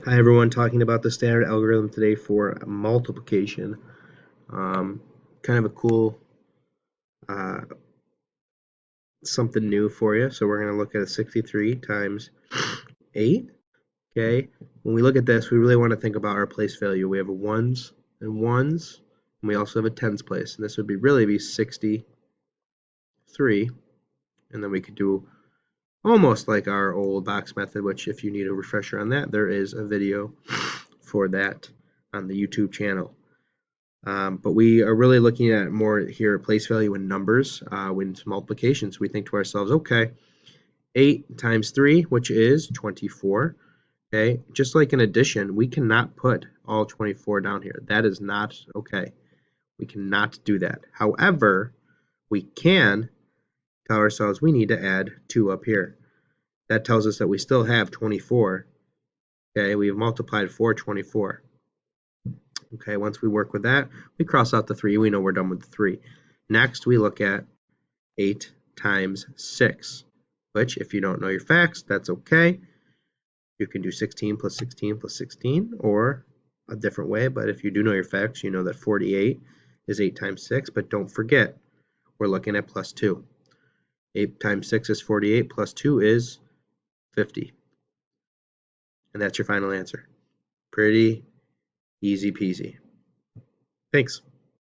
Hi everyone, talking about the standard algorithm today for multiplication. Kind of a cool uh, something new for you. So we're going to look at a 63 times 8. Okay, when we look at this, we really want to think about our place value. We have a ones and ones, and we also have a tens place. And this would really be 63. And then we could do almost like our old box method, which if you need a refresher on that, there is a video for that on the YouTube channel. But we are really looking at more here place value in numbers when it's multiplication. So we think to ourselves, okay, 8 times 3, which is 24. Okay, just like in addition, we cannot put all 24 down here. That is not okay. We cannot do that. However, we can tell ourselves we need to add 2 up here. That tells us that we still have 24. Okay, we've multiplied 24. Okay, once we work with that, we cross out the 3. We know we're done with the 3. Next, we look at 8 times 6, which, if you don't know your facts, that's okay. You can do 16 plus 16 plus 16, or a different way, but if you do know your facts, you know that 48 is 8 times 6, but don't forget, we're looking at plus 2. 8 times 6 is 48, plus 2 is 50. And that's your final answer. Pretty easy peasy. Thanks.